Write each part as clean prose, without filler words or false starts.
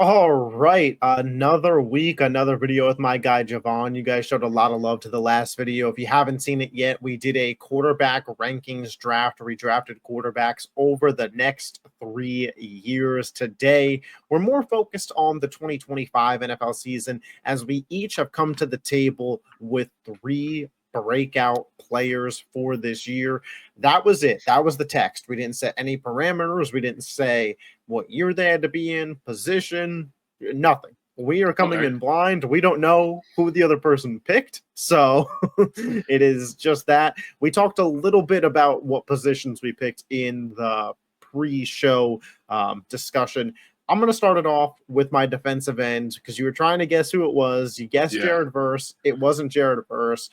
All right, another week, another video with my guy JaVon. You guys showed a lot of love to the last video. If you haven't seen it yet, we did a quarterback rankings draft. We drafted quarterbacks over the next 3 years. Today, we're more focused on the 2025 NFL season as we each have come to the table with three breakout players for this year. That was it. That was the text. We didn't set any parameters. We didn't say what year they had to be in, position, nothing. We are coming in blind. We don't know who the other person picked. So it is just that. We talked a little bit about what positions we picked in the pre-show discussion. I'm going to start it off with my defensive end because you were trying to guess who it was. You guessed Jared Verse. It wasn't Jared Verse.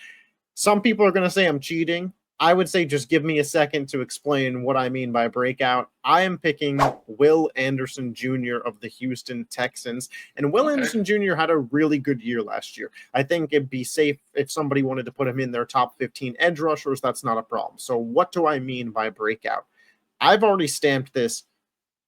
Some people are going to say I'm cheating. I would say just give me a second to explain what I mean by breakout. I am picking Will Anderson Jr. of the Houston Texans. And Will Anderson Jr. had a really good year last year. I think it'd be safe if somebody wanted to put him in their top 15 edge rushers. That's not a problem. So what do I mean by breakout? I've already stamped this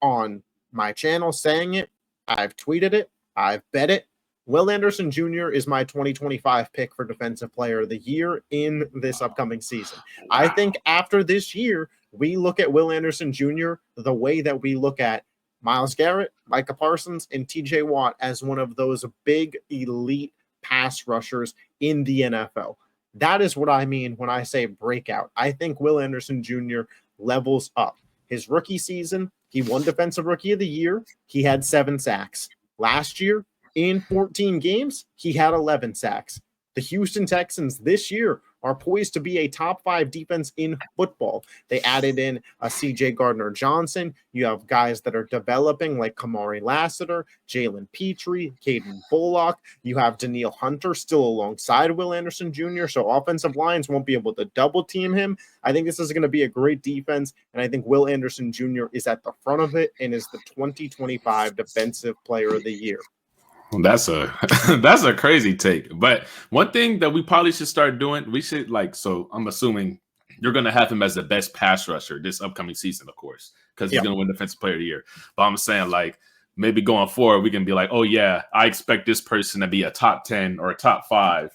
on my channel saying it. I've tweeted it. I've bet it. Will Anderson Jr. is my 2025 pick for Defensive Player of the Year in this upcoming season. Wow. I think after this year, we look at Will Anderson Jr. the way that we look at Myles Garrett, Micah Parsons, and TJ Watt as one of those big elite pass rushers in the NFL. That is what I mean when I say breakout. I think Will Anderson Jr. levels up. His rookie season, he won Defensive Rookie of the Year. He had 7 sacks. Last year, in 14 games, he had 11 sacks. The Houston Texans this year are poised to be a top 5 defense in football. They added in a CJ Gardner-Johnson. You have guys that are developing like Kamari Lassiter, Jalen Petrie, Caden Bullock. You have Danielle Hunter still alongside Will Anderson Jr., so offensive lines won't be able to double team him. I think this is going to be a great defense, and I think Will Anderson Jr. is at the front of it and is the 2025 Defensive Player of the Year. That's a crazy take. But one thing that we probably should start doing, we should so I'm assuming you're going to have him as the best pass rusher this upcoming season, of course, because he's going to win Defensive Player of the Year. But I'm saying maybe going forward, we can be like, oh yeah, I expect this person to be a top 10 or a top 5,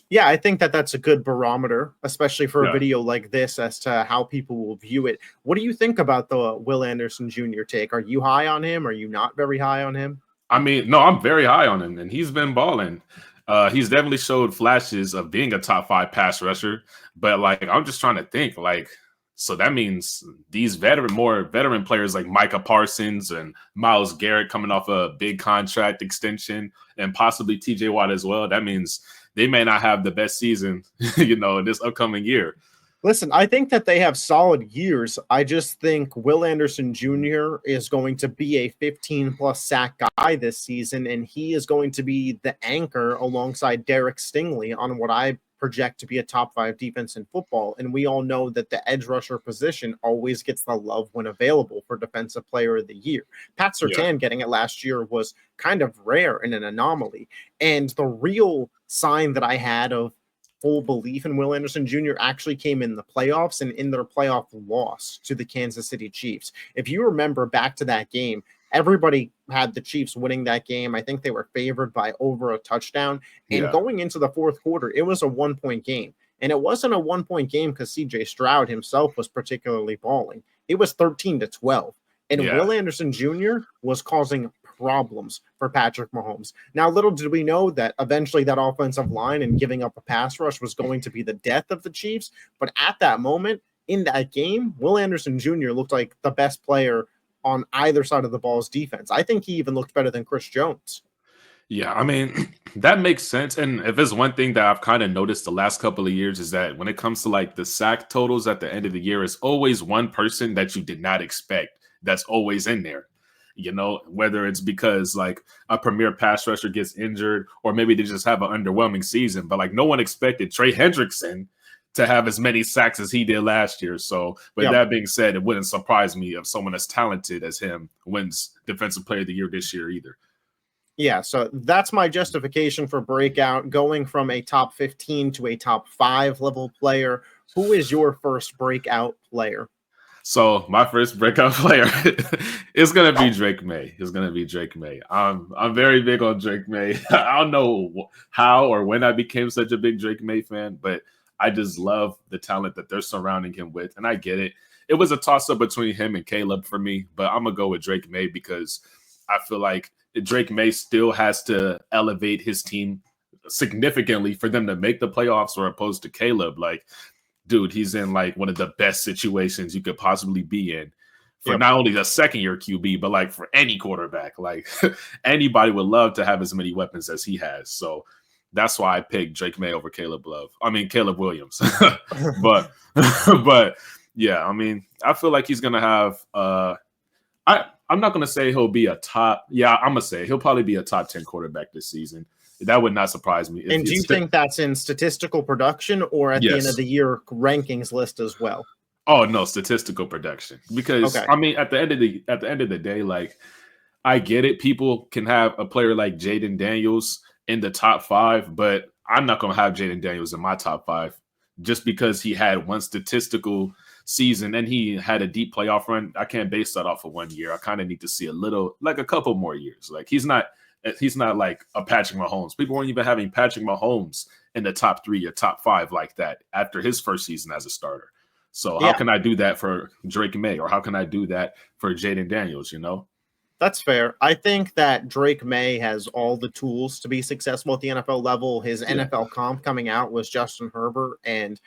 Yeah, I think that's a good barometer, especially for a video like this as to how people will view it. What do you think about the Will Anderson Jr. take? Are you high on him? Are you not very high on him? I mean, no, I'm very high on him, and he's been balling. He's definitely showed flashes of being a top 5 pass rusher, but I'm just trying to think, so that means these more veteran players like Micah Parsons and Myles Garrett coming off a big contract extension, and possibly TJ Watt as well. That means they may not have the best season, this upcoming year. Listen, I think that they have solid years. I just think Will Anderson Jr. is going to be a 15-plus sack guy this season, and he is going to be the anchor alongside Derek Stingley on what I project to be a top 5 defense in football. And we all know that the edge rusher position always gets the love when available for Defensive Player of the Year. Pat Surtain getting it last year was kind of rare and an anomaly. And the real sign that I had of full belief in Will Anderson Jr. actually came in the playoffs and in their playoff loss to the Kansas City Chiefs. If you remember back to that game, everybody had the Chiefs winning that game. I think they were favored by over a touchdown. And going into the fourth quarter, it was a 1-point game. And it wasn't a 1-point game because CJ Stroud himself was particularly balling. It was 13-12. And Will Anderson Jr. was causing problems for Patrick Mahomes. Now, little did we know that eventually that offensive line and giving up a pass rush was going to be the death of the Chiefs. But at that moment, in that game, Will Anderson Jr. looked like the best player on either side of the ball's defense. I think he even looked better than Chris Jones. Yeah, I mean, that makes sense. And if there's one thing that I've kind of noticed the last couple of years is that when it comes to the sack totals at the end of the year, it's always one person that you did not expect that's always in there. Whether it's because a premier pass rusher gets injured or maybe they just have an underwhelming season. But no one expected Trey Hendrickson to have as many sacks as he did last year. So with that being said, it wouldn't surprise me if someone as talented as him wins Defensive Player of the Year this year either. Yeah, so that's my justification for breakout, going from a top 15 to a top 5 level player. Who is your first breakout player? So my first breakout player is gonna be Drake May. It's gonna be Drake May. I'm very big on Drake May. I don't know how or when I became such a big Drake May fan, but I just love the talent that they're surrounding him with, and I get it. It was a toss up between him and Caleb for me, but I'm gonna go with Drake May because I feel like Drake May still has to elevate his team significantly for them to make the playoffs, or opposed to Caleb. Like, dude, he's in like one of the best situations you could possibly be in for Yep. not only the second year QB, but like for any quarterback. Like anybody would love to have as many weapons as he has. So that's why I picked Drake May over Caleb Love. I mean Caleb Williams. but but yeah, I mean, I feel like he's gonna have I'm not gonna say he'll be a top, I'm gonna say he'll probably be a top 10 quarterback this season. That would not surprise me. And do you think that's in statistical production or at the end of Yes. the year rankings list as well? Oh no, statistical production. Because Okay. I mean, at the end of the day, like I get it. People can have a player like Jaden Daniels in the top 5, but I'm not gonna have Jaden Daniels in my top 5 just because he had one statistical season and he had a deep playoff run. I can't base that off of 1 year. I kind of need to see a couple more years. Like he's not like a Patrick Mahomes. People weren't even having Patrick Mahomes in the top 3 or top 5 like that after his first season as a starter. So how can I do that for Drake May, or how can I do that for Jaden Daniels, you know? That's fair. I think that Drake May has all the tools to be successful at the NFL level. His NFL comp coming out was Justin Herbert, and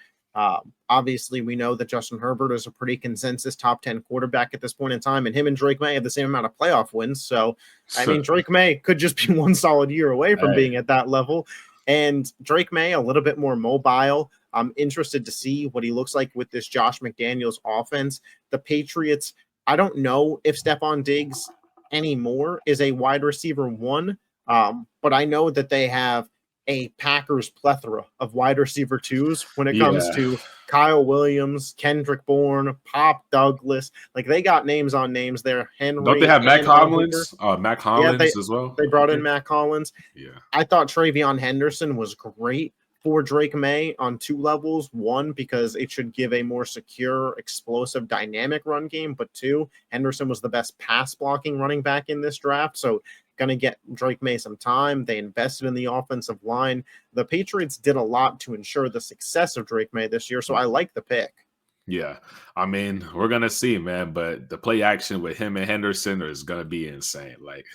obviously we know that Justin Herbert is a pretty consensus top 10 quarterback at this point in time, and him and Drake May have the same amount of playoff wins. So, I mean, Drake May could just be one solid year away from being at that level. And Drake May, a little bit more mobile. I'm interested to see what he looks like with this Josh McDaniels offense. The Patriots, I don't know if Stephon Diggs anymore is a wide receiver 1, but I know that they have a Packers plethora of wide receiver 2s when it comes to Kyle Williams, Kendrick Bourne, Pop Douglas. Like they got names on names there. Henry. Don't they have Mac Hollins? Mac Hollins as well. They brought in Mac Hollins. Yeah. I thought Travion Henderson was great for Drake May on 2 levels. 1, because it should give a more secure, explosive, dynamic run game. But 2, Henderson was the best pass blocking running back in this draft. So going to get Drake May some time. They invested in the offensive line. The Patriots did a lot to ensure the success of Drake May this year. So I like the pick. Yeah. I mean, we're going to see, man. But the play action with him and Henderson is going to be insane. Like,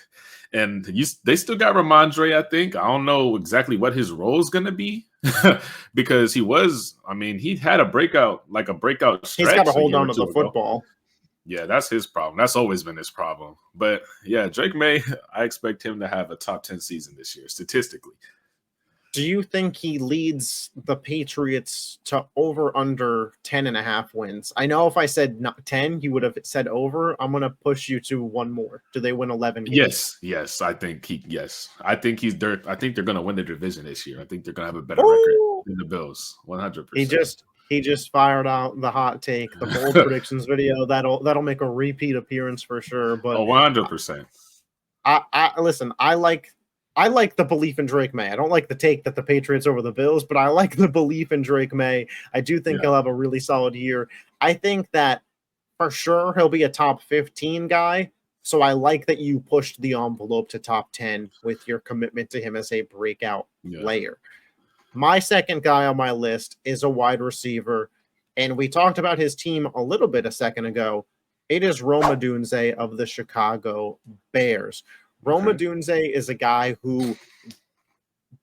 and they still got Ramondre, I think. I don't know exactly what his role is going to be because he had a breakout stretch. He's got to hold on to the football. Yeah, that's his problem. That's always been his problem. But yeah, Drake May, I expect him to have a top 10 season this year, statistically. Do you think he leads the Patriots to over under 10.5 wins? I know if I said not 10, you would have said over. I'm going to push you to one more. Do they win 11 games? Yes. I think I think they're going to win the division this year. I think they're going to have a better record than the Bills. 100%. He just fired out the hot take, the bold predictions video. That'll make a repeat appearance for sure. But 100%. I listen. I like the belief in Drake May. I don't like the take that the Patriots over the Bills, but I like the belief in Drake May. I do think he'll have a really solid year. I think that for sure he'll be a top 15 guy. So I like that you pushed the envelope to top 10 with your commitment to him as a breakout player. My second guy on my list is a wide receiver, and we talked about his team a little bit a second ago. It is Rome Odunze of the Chicago Bears. Rome Odunze is a guy who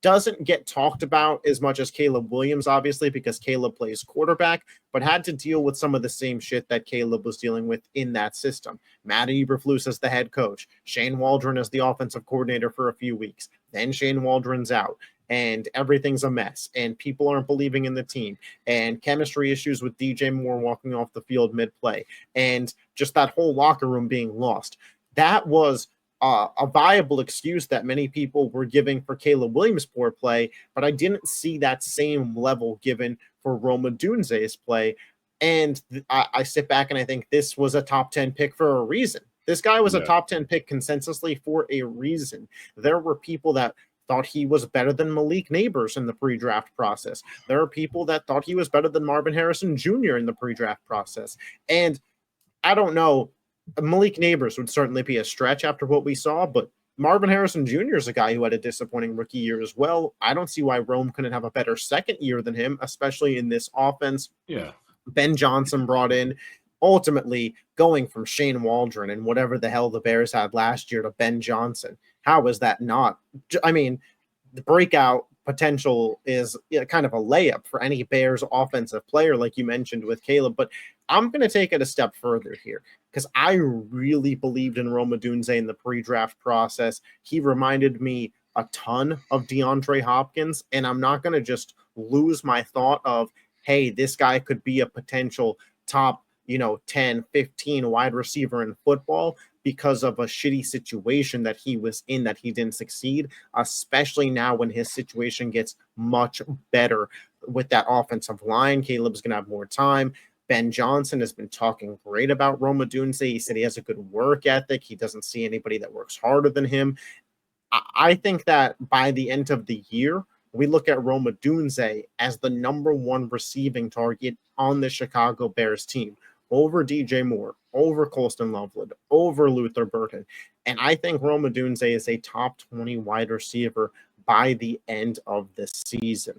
doesn't get talked about as much as Caleb Williams, obviously, because Caleb plays quarterback, but had to deal with some of the same shit that Caleb was dealing with in that system. Matt Eberflus as the head coach, Shane Waldron as the offensive coordinator for a few weeks. Then Shane Waldron's out. And everything's a mess, and people aren't believing in the team, and chemistry issues with DJ Moore walking off the field mid-play, and just that whole locker room being lost. That was a viable excuse that many people were giving for Caleb Williams' poor play, but I didn't see that same level given for Rome Odunze's play. And I sit back and I think this was a top 10 pick for a reason. This guy was a top 10 pick consensusly for a reason. There were people that thought he was better than Malik Neighbors in the pre-draft process. There are people that thought he was better than Marvin Harrison Jr. in the pre-draft process. And I don't know. Malik Neighbors would certainly be a stretch after what we saw, but Marvin Harrison Jr. is a guy who had a disappointing rookie year as well. I don't see why Rome couldn't have a better second year than him, especially in this offense. Yeah. Ben Johnson brought in, ultimately going from Shane Waldron and whatever the hell the Bears had last year to Ben Johnson. How is that not? I mean, the breakout potential is kind of a layup for any Bears offensive player, like you mentioned with Caleb. But I'm going to take it a step further here because I really believed in Rome Odunze in the pre-draft process. He reminded me a ton of DeAndre Hopkins, and I'm not going to just lose my thought of, hey, this guy could be a potential top, 10, 15 wide receiver in football because of a shitty situation that he was in that he didn't succeed, especially now when his situation gets much better with that offensive line. Caleb's going to have more time. Ben Johnson has been talking great about Rome Odunze. He said he has a good work ethic. He doesn't see anybody that works harder than him. I think that by the end of the year, we look at Rome Odunze as the number one receiving target on the Chicago Bears team over DJ Moore, over Colston Loveland, over Luther Burton. And I think Rome Odunze is a top 20 wide receiver by the end of this season.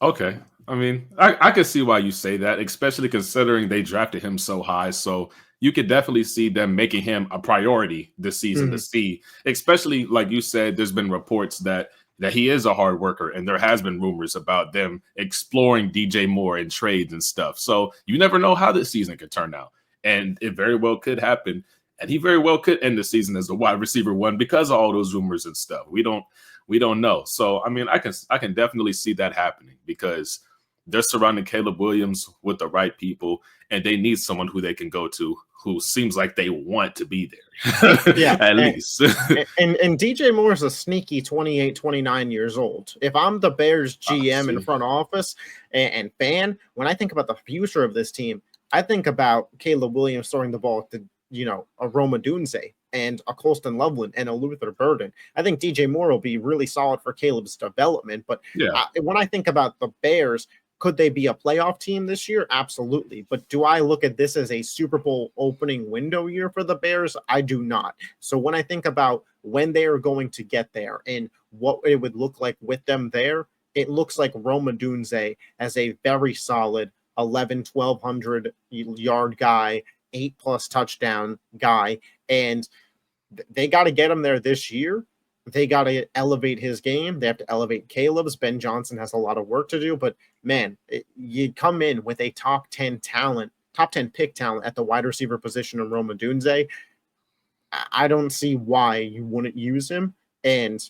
Okay. I mean, I can see why you say that, especially considering they drafted him so high. So you could definitely see them making him a priority this season to see, especially like you said, there's been reports that he is a hard worker, and there has been rumors about them exploring DJ Moore in trades and stuff. So you never know how this season could turn out, and it very well could happen. And he very well could end the season as the wide receiver one because of all those rumors and stuff. We don't know. So I mean, I can definitely see that happening because they're surrounding Caleb Williams with the right people, and they need someone who they can go to who seems like they want to be there. Yeah, at least. and DJ Moore is a sneaky 28, 29 years old. If I'm the Bears GM in front office and fan, when I think about the future of this team, I think about Caleb Williams throwing the ball to, a Rome Odunze and a Colston Loveland and a Luther Burden. I think DJ Moore will be really solid for Caleb's development. But when I think about the Bears, could they be a playoff team this year? Absolutely. But do I look at this as a Super Bowl opening window year for the Bears? I do not. So when I think about when they are going to get there and what it would look like with them there, it looks like Rome Odunze as a very solid 1,200 yard guy, 8+ touchdown guy. And they got to get him there this year. They got to elevate his game. They have to elevate Caleb's. Ben Johnson has a lot of work to do, but man, you come in with a top 10 pick talent at the wide receiver position in Rome Odunze. I don't see why you wouldn't use him. And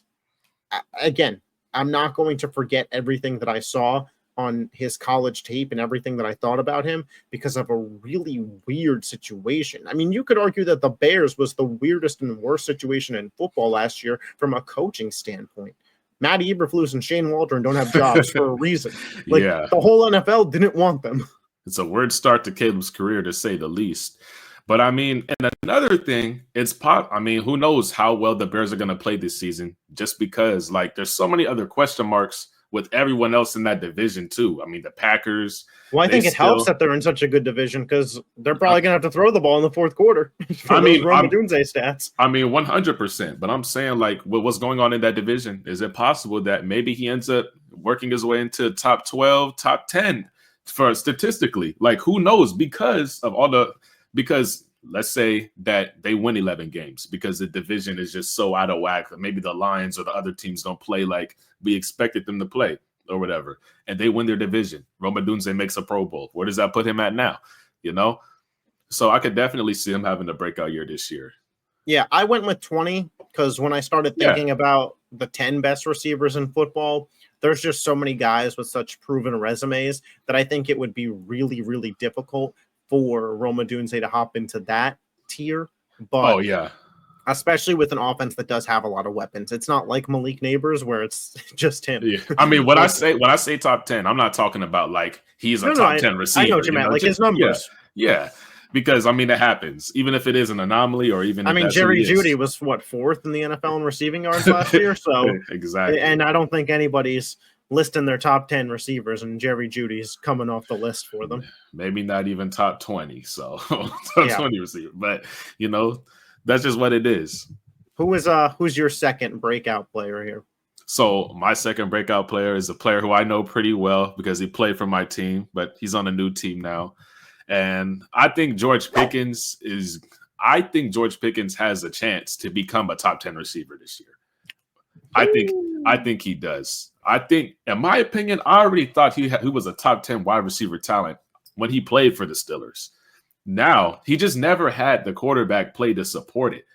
again, I'm not going to forget everything that I saw on his college tape and everything that I thought about him because of a really weird situation. I mean, you could argue that the Bears was the weirdest and worst situation in football last year from a coaching standpoint. Matt Eberflus and Shane Waldron don't have jobs for a reason. The whole NFL didn't want them. It's a weird start to Caleb's career, to say the least. But I mean, and another thing, who knows how well the Bears are going to play this season, just because there's so many other question marks with everyone else in that division too. I mean, the Packers. Well, I think it helps that they're in such a good division because they're probably going to have to throw the ball in the fourth quarter. Rome Odunze stats. 100%. But I'm saying, with what's going on in that division, is it possible that maybe he ends up working his way into top 12, top 10 for statistically? Who knows? Because let's say that they win 11 games because the division is just so out of whack that maybe the Lions or the other teams don't play like we expected them to play or whatever, and they win their division. Rome Odunze makes a Pro Bowl. Where does that put him at now? So I could definitely see him having a breakout year this year. Yeah, I went with 20 because when I started thinking about the 10 best receivers in football, there's just so many guys with such proven resumes that I think it would be really, really difficult for Rome Odunze to hop into that tier. But especially with an offense that does have a lot of weapons. It's not like Malik Neighbors where it's just him. Yeah. I mean, when I say top 10, I'm not talking about he's a top 10 receiver. I know what you meant, his numbers. Yeah. Because it happens. Even if it is an anomaly or even Jerry Jeudy was fourth in the NFL in receiving yards last year. So exactly. And I don't think anybody's listing their top 10 receivers, and Jerry Judy's coming off the list for them. Maybe not even top 20. So top Yeah. 20 receiver. But that's just what it is. Who's your second breakout player here? So my second breakout player is a player who I know pretty well because he played for my team, but he's on a new team now. And I think George Pickens has a chance to become a top 10 receiver this year. I think he does. I think, in my opinion, I already thought he was a top 10 wide receiver talent when he played for the Steelers. Now, he just never had the quarterback play to support it.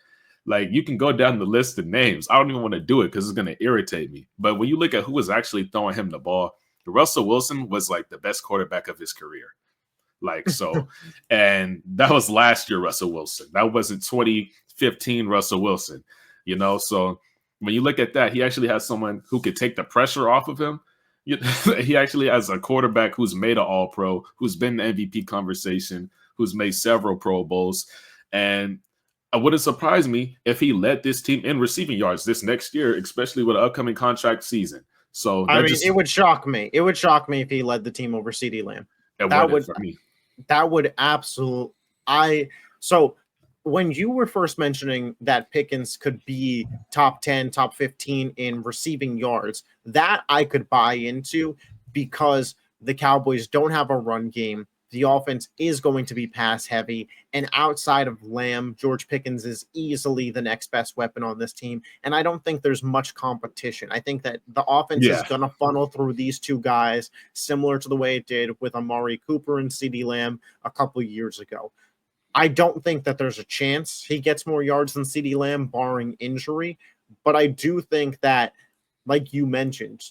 Like, you can go down the list of names. I don't even want to do it because it's going to irritate me. But when you look at who was actually throwing him the ball, Russell Wilson was like the best quarterback of his career. Like, so, and that was last year Russell Wilson. That wasn't 2015 Russell Wilson, So when you look at that, he actually has someone who could take the pressure off of him. He actually has a quarterback who's made an All-Pro, who's been in the MVP conversation, who's made several Pro Bowls. And it wouldn't surprise me if he led this team in receiving yards this next year, especially with an upcoming contract season. So it would shock me. It would shock me if he led the team over CeeDee Lamb. That would absolutely. So when you were first mentioning that Pickens could be top 10, top 15 in receiving yards, that I could buy into because the Cowboys don't have a run game. The offense is going to be pass heavy. And outside of Lamb, George Pickens is easily the next best weapon on this team. And I don't think there's much competition. I think that the offense is going to funnel through these two guys, similar to the way it did with Amari Cooper and CeeDee Lamb a couple of years ago. I don't think that there's a chance he gets more yards than CeeDee Lamb, barring injury. But I do think that, like you mentioned,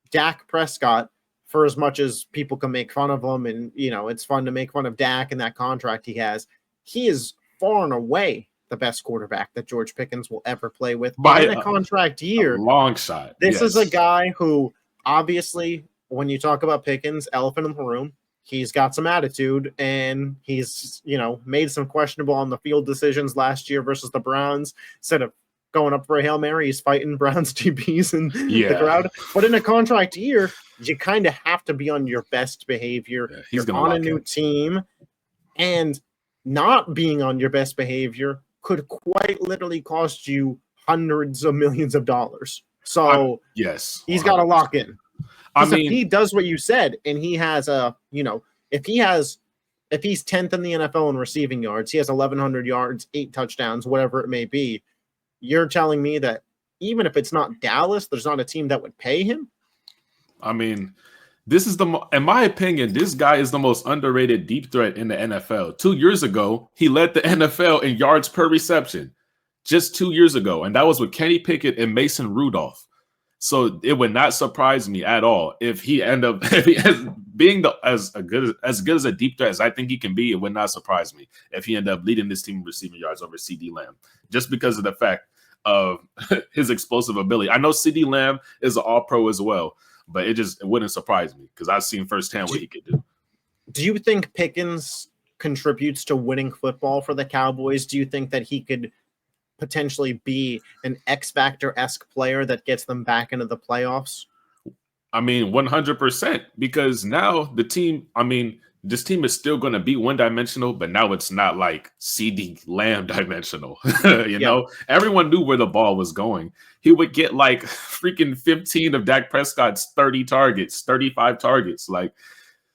Dak Prescott, for as much as people can make fun of him, and it's fun to make fun of Dak and that contract he has, he is far and away the best quarterback that George Pickens will ever play with in a contract year. A long shot. This is a guy who, obviously, when you talk about Pickens, elephant in the room, he's got some attitude, and he's made some questionable on the field decisions last year versus the Browns. Instead of going up for a Hail Mary, he's fighting Browns DBs in the crowd. But in a contract year, you kind of have to be on your best behavior. He's You're on a new team, and not being on your best behavior could quite literally cost you hundreds of millions of dollars. So yes, he's got to lock in. If he does what you said, and he has if he's 10th in the NFL in receiving yards, he has 1,100 yards, 8 touchdowns, whatever it may be. You're telling me that even if it's not Dallas, there's not a team that would pay him? I mean, this is in my opinion, this guy is the most underrated deep threat in the NFL. 2 years ago, he led the NFL in yards per reception. Just 2 years ago. And that was with Kenny Pickett and Mason Rudolph. So it would not surprise me at all if he being as good as a deep threat as I think he can be. It would not surprise me if he ended up leading this team in receiving yards over CeeDee Lamb, just because of the fact of his explosive ability. I know CeeDee Lamb is an All-Pro as well, but it wouldn't surprise me because I've seen firsthand what he could do. Do you think Pickens contributes to winning football for the Cowboys? Do you think that he could potentially be an X-Factor-esque player that gets them back into the playoffs? I mean, 100%, because now this team is still going to be one-dimensional, but now it's not like CeeDee Lamb dimensional. Everyone knew where the ball was going. He would get like freaking 15 of Dak Prescott's 30 targets, 35 targets.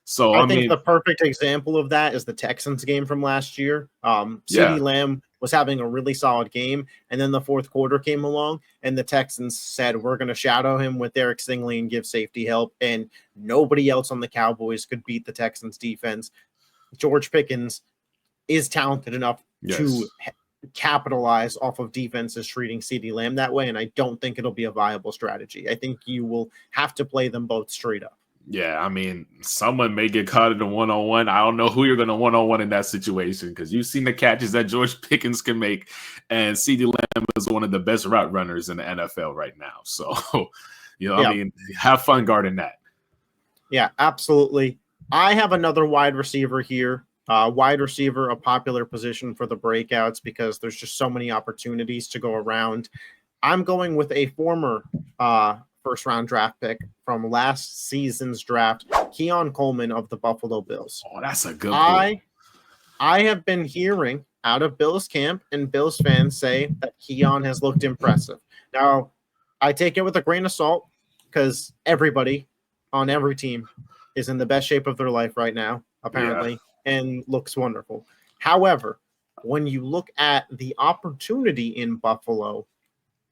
So I think the perfect example of that is the Texans game from last year. CeeDee Lamb was having a really solid game, and then the fourth quarter came along, and the Texans said, we're going to shadow him with Derek Stingley and give safety help, and nobody else on the Cowboys could beat the Texans defense. George Pickens is talented enough to capitalize off of defenses treating CeeDee Lamb that way, and I don't think it'll be a viable strategy. I think you will have to play them both straight up. Yeah, I mean, someone may get caught in a one-on-one. I don't know who you're going to one-on-one in that situation because you've seen the catches that George Pickens can make, and CeeDee Lamb is one of the best route runners in the NFL right now. So, I mean, have fun guarding that. Yeah, absolutely. I have another wide receiver here. Wide receiver, a popular position for the breakouts because there's just so many opportunities to go around. I'm going with a former first-round draft pick from last season's draft, Keon Coleman of the Buffalo Bills. Oh, that's a good pull. I have been hearing out of Bills camp and Bills fans say that Keon has looked impressive. Now, I take it with a grain of salt because everybody on every team is in the best shape of their life right now, apparently, and looks wonderful. However, when you look at the opportunity in Buffalo,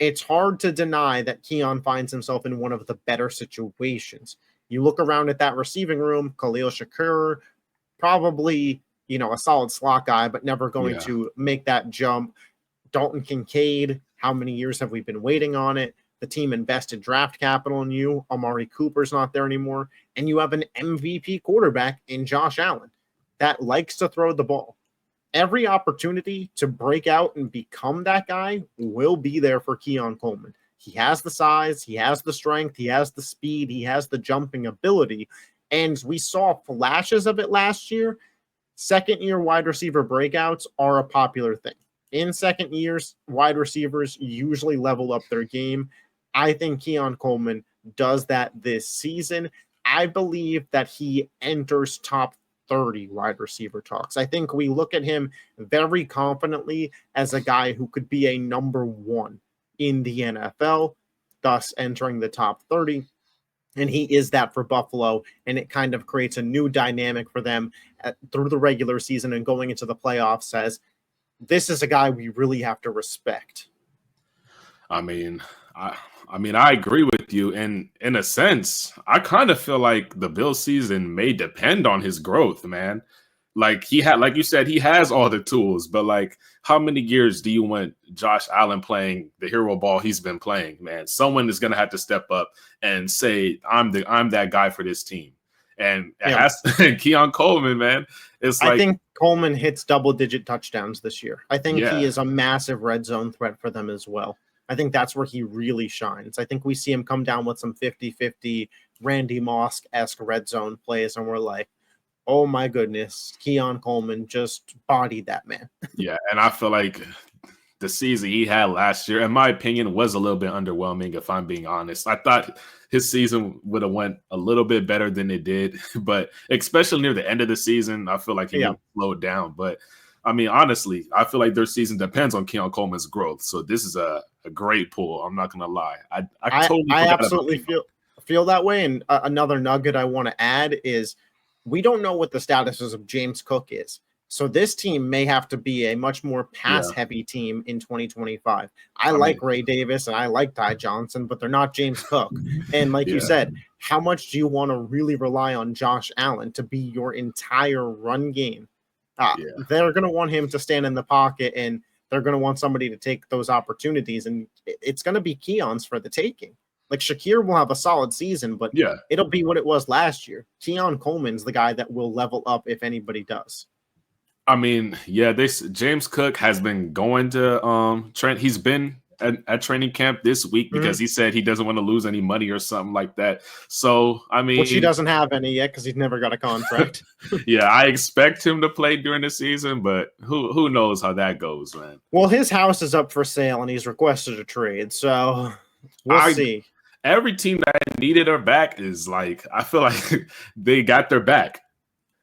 it's hard to deny that Keon finds himself in one of the better situations. You look around at that receiving room, Khalil Shakur, probably, a solid slot guy, but never going to make that jump. Dalton Kincaid, how many years have we been waiting on it? The team invested draft capital in you. Amari Cooper's not there anymore. And you have an MVP quarterback in Josh Allen that likes to throw the ball. Every opportunity to break out and become that guy will be there for Keon Coleman. He has the size, he has the strength, he has the speed, he has the jumping ability. And we saw flashes of it last year. Second-year wide receiver breakouts are a popular thing. In second years, wide receivers usually level up their game. I think Keon Coleman does that this season. I believe that he enters top 30 wide receiver talks. I think we look at him very confidently as a guy who could be a number one in the NFL, thus entering the top 30. And he is that for Buffalo, and it kind of creates a new dynamic for them through the regular season and going into the playoffs. Says this is a guy we really have to respect. I mean, I agree with you, and in a sense, I kind of feel like the Bills season may depend on his growth, man. Like like you said, he has all the tools, but like, how many years do you want Josh Allen playing the hero ball he's been playing, man? Someone is gonna have to step up and say, I'm that guy for this team. And it has Keon Coleman, man. I think Coleman hits double-digit touchdowns this year. I think he is a massive red zone threat for them as well. I think that's where he really shines. I think we see him come down with some 50-50 Randy Moss-esque red zone plays, and we're like, oh my goodness, Keon Coleman just bodied that man. Yeah, and I feel like the season he had last year, in my opinion, was a little bit underwhelming, if I'm being honest. I thought his season would have went a little bit better than it did, but especially near the end of the season, I feel like he slowed down. But I mean, honestly, I feel like their season depends on Keon Coleman's growth. So this is a great pull. I'm not gonna lie. I absolutely feel that way. And another nugget I want to add is we don't know what the status of James Cook is. So this team may have to be a much more pass-heavy team in 2025. I like Ray Davis and I like Ty Johnson, but they're not James Cook. And like you said, how much do you want to really rely on Josh Allen to be your entire run game? They're going to want him to stand in the pocket, and they're going to want somebody to take those opportunities, and it's going to be Keon's for the taking. Like Shakir will have a solid season, but it'll be what it was last year. Keon Coleman's the guy that will level up if anybody does. I mean, James Cook has been going to Trent. He's been at training camp this week because he said he doesn't want to lose any money or something like that. So, I mean, which he doesn't have any yet because he's never got a contract. I expect him to play during the season, but who knows how that goes, man. Well, his house is up for sale and he's requested a trade, so we'll see. Every team that needed her back is like, I feel like they got their back,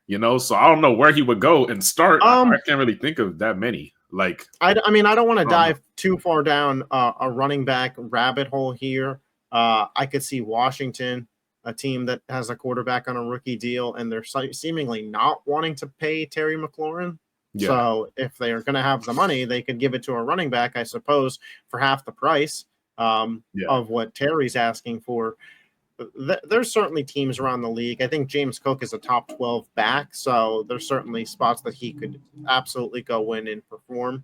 so I don't know where he would go and start. I can't really think of that many. Like, I don't want to dive too far down a running back rabbit hole here. I could see Washington, a team that has a quarterback on a rookie deal, and they're seemingly not wanting to pay Terry McLaurin. Yeah. So if they're going to have the money, they could give it to a running back, I suppose, for half the price of what Terry's asking for. There's certainly teams around the league. I think James Cook is a top 12 back, so there's certainly spots that he could absolutely go in and perform.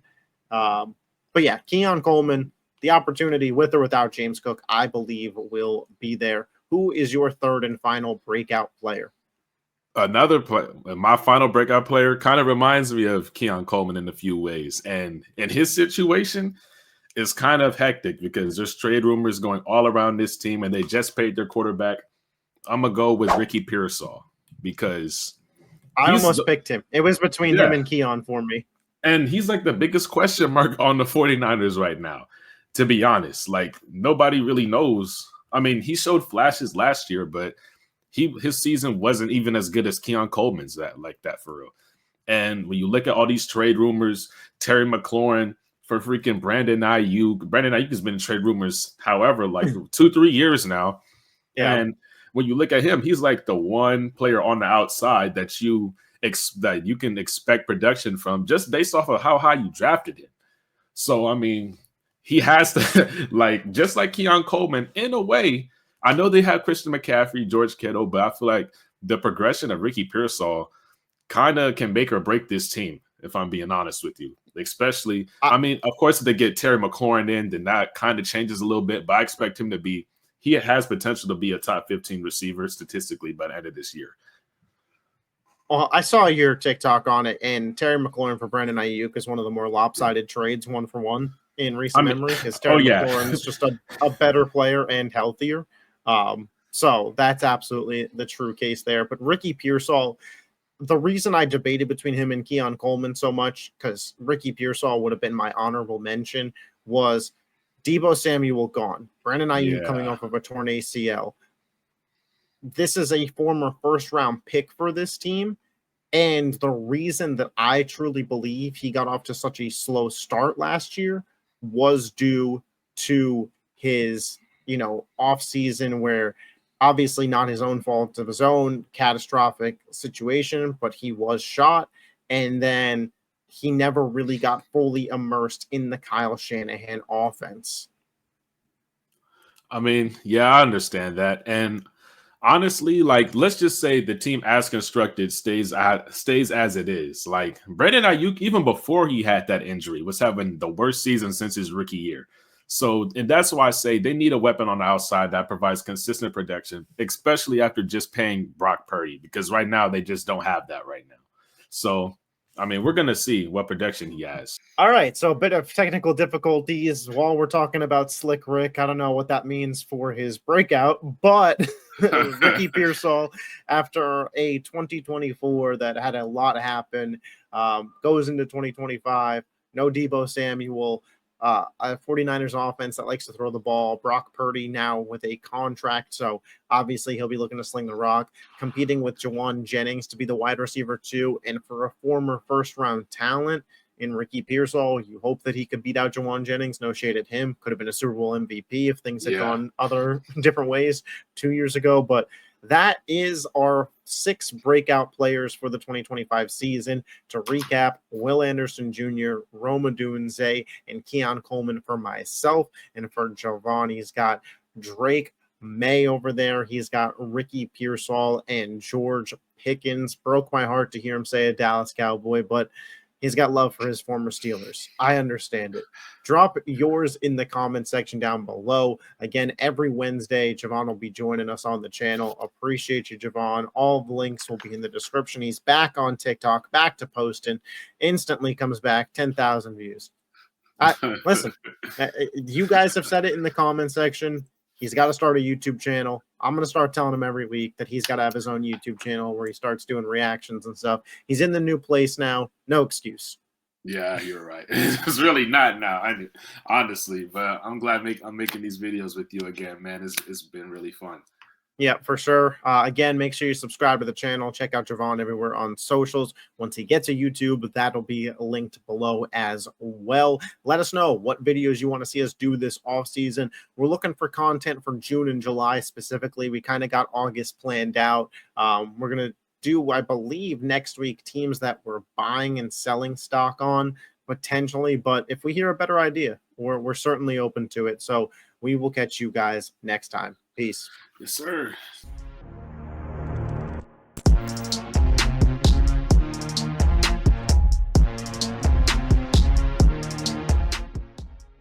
But yeah, Keon Coleman, the opportunity with or without James Cook, I believe will be there. Who is your third and final breakout player? Another my final breakout player kind of reminds me of Keon Coleman in a few ways. And in his situation, it's kind of hectic because there's trade rumors going all around this team, and they just paid their quarterback. I'm going to go with Ricky Pearsall because I almost picked him. It was between him and Keon for me. And he's like the biggest question mark on the 49ers right now, to be honest. Like, nobody really knows I mean, he showed flashes last year, but his season wasn't even as good as Keon Coleman's that for real. And when you look at all these trade rumors, Terry McLaurin for freaking Brandon Ayuk. Brandon Ayuk has been in trade rumors, however, like 2-3 years now. Yeah. And when you look at him, he's like the one player on the outside that you can expect production from just based off of how high you drafted him. So I mean, he has to like just like Keon Coleman in a way. I know they have Christian McCaffrey, George Kittle, but I feel like the progression of Ricky Pearsall kind of can make or break this team, if I'm being honest with you. Especially, I mean, of course, if they get Terry McLaurin in, then that kind of changes a little bit. But I expect him to be, he has potential to be a top 15 receiver statistically by the end of this year. Well, I saw your TikTok on it, and Terry McLaurin for Brandon Ayuk is one of the more lopsided trades, 1-for-1 in recent memory, because Terry McLaurin is just a better player and healthier. So that's absolutely the true case there. But Ricky Pearsall, the reason I debated between him and Keon Coleman so much, because Ricky Pearsall would have been my honorable mention, was Deebo Samuel gone, Brandon Ayuk coming off of a torn ACL. This is a former first-round pick for this team. And the reason that I truly believe he got off to such a slow start last year was due to his, off season, where obviously not his own fault of his own catastrophic situation, but he was shot. And then he never really got fully immersed in the Kyle Shanahan offense. I mean, yeah, I understand that. And honestly, like let's just say the team as constructed stays as it is. Like Brandon Ayuk, even before he had that injury, was having the worst season since his rookie year. So, and that's why I say they need a weapon on the outside that provides consistent protection, especially after just paying Brock Purdy, because right now they just don't have that right now. So, I mean, we're gonna see what production he has. All right, so a bit of technical difficulties while we're talking about Slick Rick. I don't know what that means for his breakout, but Ricky Pearsall, after a 2024 that had a lot happen, goes into 2025. No Deebo Samuel, a 49ers offense that likes to throw the ball. Brock Purdy now with a contract, so obviously he'll be looking to sling the rock, competing with JaVon Jennings to be the wide receiver 2, and for a former first-round talent in Ricky Pearsall, you hope that he could beat out JaVon Jennings. No shade at him. Could have been a Super Bowl MVP if things had gone other different ways 2 years ago. But that is our 6 breakout players for the 2025 season. To recap, Will Anderson Jr., Rome Odunze, and Keon Coleman for myself. And for JaVon, he's got Drake May over there. He's got Ricky Pearsall and George Pickens. Broke my heart to hear him say a Dallas Cowboy, but he's got love for his former Steelers. I understand it. Drop yours in the comment section down below. Again, every Wednesday, JaVon will be joining us on the channel. Appreciate you, JaVon. All the links will be in the description. He's back on TikTok, back to posting. Instantly comes back, 10,000 views. Listen, you guys have said it in the comment section. He's got to start a YouTube channel. I'm going to start telling him every week that he's got to have his own YouTube channel where he starts doing reactions and stuff. He's in the new place now. No excuse. Yeah, you're right. It's really not now, honestly. But I'm glad I'm making these videos with you again, man. It's been really fun. Yeah, for sure. Again, make sure you subscribe to the channel. Check out JaVon everywhere on socials. Once he gets a YouTube, that'll be linked below as well. Let us know what videos you want to see us do this off season. We're looking for content for June and July specifically. We kind of got August planned out. We're going to do, I believe, next week teams that we're buying and selling stock on potentially. But if we hear a better idea, we're certainly open to it. So we will catch you guys next time. Peace. Yes, sir.